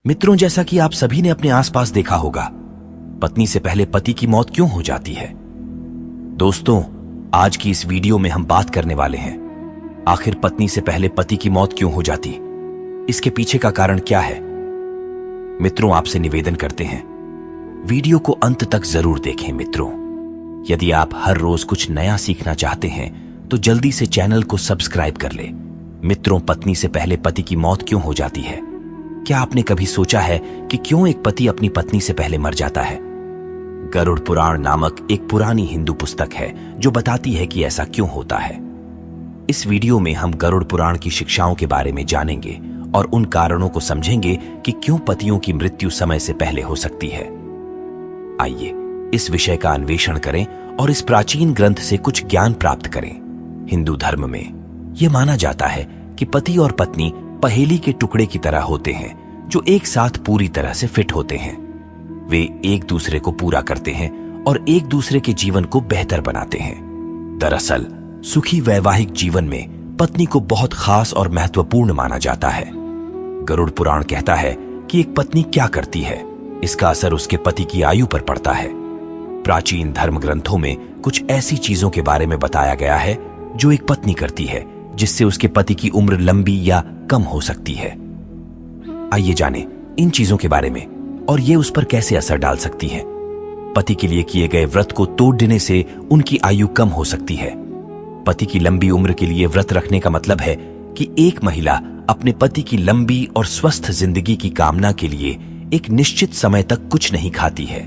मित्रों, जैसा कि आप सभी ने अपने आसपास देखा होगा, पत्नी से पहले पति की मौत क्यों हो जाती है। दोस्तों, आज की इस वीडियो में हम बात करने वाले हैं, आखिर पत्नी से पहले पति की मौत क्यों हो जाती, इसके पीछे का कारण क्या है। मित्रों, आपसे निवेदन करते हैं, वीडियो को अंत तक जरूर देखें। मित्रों, यदि आप हर रोज कुछ नया सीखना चाहते हैं तो जल्दी से चैनल को सब्सक्राइब कर ले। मित्रों, पत्नी से पहले पति की मौत क्यों हो जाती है? क्या आपने कभी सोचा है कि क्यों एक पति अपनी पत्नी से पहले मर जाता है? गरुड़ पुराण नामक एक पुरानी हिंदू पुस्तक है जो बताती है कि ऐसा क्यों होता है। इस वीडियो में हम गरुड़ पुराण की शिक्षाओं के बारे में जानेंगे और उन कारणों को समझेंगे कि क्यों पतियों की मृत्यु समय से पहले हो सकती है। आइए इस विषय का अन्वेषण करें और इस प्राचीन ग्रंथ से कुछ ज्ञान प्राप्त करें। हिंदू धर्म में यह माना जाता है कि पति और पत्नी पहेली के टुकड़े की तरह होते हैं जो एक साथ पूरी तरह से फिट होते हैं। वे एक दूसरे को पूरा करते हैं और एक दूसरे के जीवन को बेहतर बनाते हैं। दरअसल सुखी वैवाहिक जीवन में पत्नी को बहुत खास और महत्वपूर्ण माना जाता है। गरुड़ पुराण कहता है कि एक पत्नी क्या करती है, इसका असर उसके पति की आयु पर पड़ता है। प्राचीन धर्म ग्रंथों में कुछ ऐसी चीजों के बारे में बताया गया है जो एक पत्नी करती है जिससे उसके पति की उम्र लंबी या कम हो सकती है। आइए जानें इन चीजों के बारे में और ये उस पर कैसे असर डाल सकती है। पति के लिए किए गए व्रत को तोड़ देने से उनकी आयु कम हो सकती है। पति की लंबी उम्र के लिए व्रत रखने का मतलब है कि एक महिला अपने पति की लंबी और स्वस्थ जिंदगी की कामना के लिए एक निश्चित समय तक कुछ नहीं खाती है।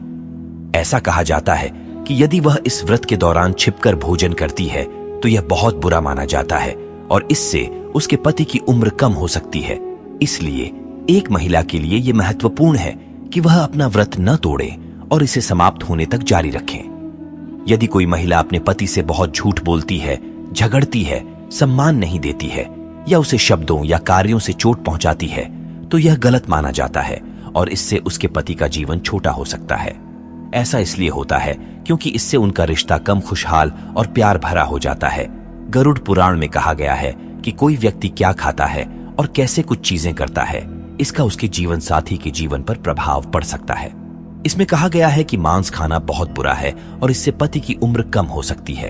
ऐसा कहा जाता है कि यदि वह इस व्रत के दौरान छिपकर भोजन करती है तो यह बहुत बुरा माना जाता है और इससे उसके पति की उम्र कम हो सकती है। इसलिए एक महिला के लिए यह महत्वपूर्ण है कि वह अपना व्रत न तोड़े और इसे समाप्त होने तक जारी रखें। यदि कोई महिला अपने पति से बहुत झूठ बोलती है, झगड़ती है, सम्मान नहीं देती है या उसे शब्दों या कार्यों से चोट पहुंचाती है तो यह गलत माना जाता है और इससे उसके पति का जीवन छोटा हो सकता है। ऐसा इसलिए होता है क्योंकि इससे उनका रिश्ता कम खुशहाल और प्यार भरा हो जाता है। गरुड़ पुराण में कहा गया है कि कोई व्यक्ति क्या खाता है और कैसे कुछ चीजें करता है, इसका उसके जीवन साथी के जीवन पर प्रभाव पड़ सकता है। इसमें कहा गया है कि मांस खाना बहुत बुरा है और इससे पति की उम्र कम हो सकती है।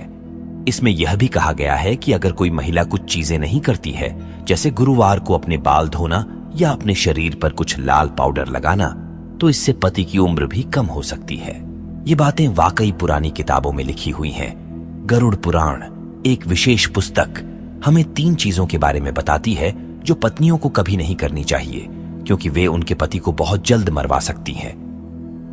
इसमें यह भी कहा गया है कि अगर कोई महिला कुछ चीजें नहीं करती है, जैसे गुरुवार को अपने बाल धोना या अपने शरीर पर कुछ लाल पाउडर लगाना, तो इससे पति की उम्र भी कम हो सकती है। ये बातें वाकई पुरानी किताबों में लिखी हुई हैं। गरुड़ पुराण एक विशेष पुस्तक हमें 3 चीजों के बारे में बताती है जो पत्नियों को कभी नहीं करनी चाहिए क्योंकि वे उनके पति को बहुत जल्द मरवा सकती हैं।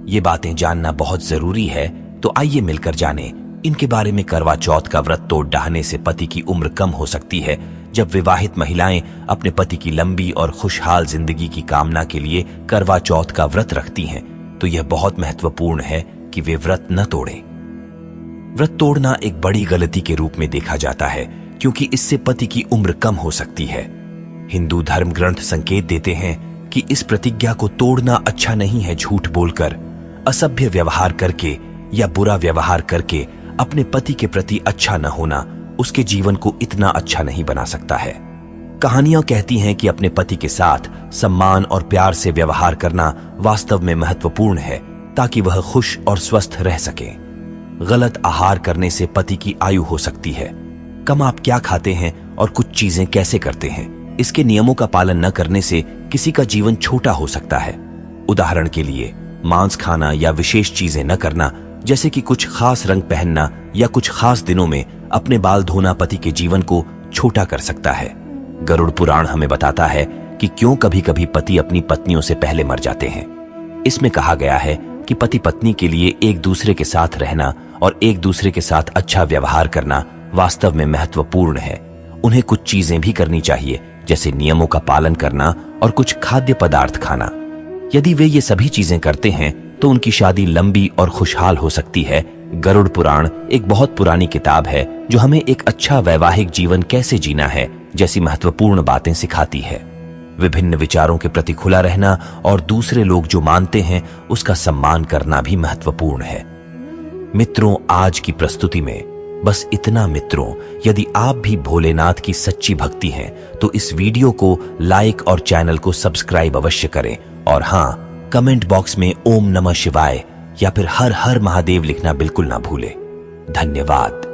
ये बातें जानना बहुत जरूरी है, तो आइए मिलकर जानें इनके बारे में। करवा चौथ का व्रत तोड़ डालने से पति की उम्र कम हो सकती है। जब विवाहित महिलाएं अपने पति की लंबी और खुशहाल जिंदगी की कामना के लिए करवा चौथ का व्रत रखती हैं तो यह बहुत महत्वपूर्ण है कि वे व्रत न तोड़ें। व्रत तोड़ना एक बड़ी गलती के रूप में देखा जाता है क्योंकि इससे पति की उम्र कम हो सकती है। हिंदू धर्म ग्रंथ संकेत देते हैं कि इस प्रतिज्ञा को तोड़ना अच्छा नहीं है। झूठ बोलकर, असभ्य व्यवहार करके या बुरा व्यवहार करके अपने पति के प्रति अच्छा न होना उसके जीवन को इतना अच्छा नहीं बना सकता है। कहानियां कहती हैं कि अपने पति के साथ सम्मान और प्यार से व्यवहार करना वास्तव में महत्वपूर्ण है ताकि वह खुश और स्वस्थ रह सके। गलत आहार करने से पति की आयु हो सकती है। कम आप क्या खाते हैं और कुछ चीजें कैसे करते हैं, इसके नियमों का पालन न करने से किसी का जीवन छोटा हो सकता है। उदाहरण के लिए मांस खाना या विशेष चीजें न करना, जैसे कि कुछ खास रंग पहनना या कुछ खास दिनों में अपने बाल धोना पति के जीवन को छोटा कर सकता है। गरुड़ पुराण हमें बताता है कि क्यों कभी कभी पति अपनी पत्नियों से पहले मर जाते हैं। इसमें कहा गया है कि पति पत्नी के लिए एक दूसरे के साथ रहना और एक दूसरे के साथ अच्छा व्यवहार करना वास्तव में महत्वपूर्ण है। उन्हें कुछ चीजें भी करनी चाहिए, जैसे नियमों का पालन करना और कुछ खाद्य पदार्थ खाना। यदि वे ये सभी चीजें करते हैं तो उनकी शादी लंबी और खुशहाल हो सकती है। गरुड़ पुराण एक बहुत पुरानी किताब है जो हमें एक अच्छा वैवाहिक जीवन कैसे जीना है जैसी महत्वपूर्ण बातें सिखाती है। विभिन्न विचारों के प्रति खुला रहना और दूसरे लोग जो मानते हैं उसका सम्मान करना भी महत्वपूर्ण है। मित्रों, आज की प्रस्तुति में बस इतना। मित्रों, यदि आप भी भोलेनाथ की सच्ची भक्ति हैं तो इस वीडियो को लाइक और चैनल को सब्सक्राइब अवश्य करें और हाँ, कमेंट बॉक्स में ओम नमः शिवाय या फिर हर हर महादेव लिखना बिल्कुल ना भूले। धन्यवाद।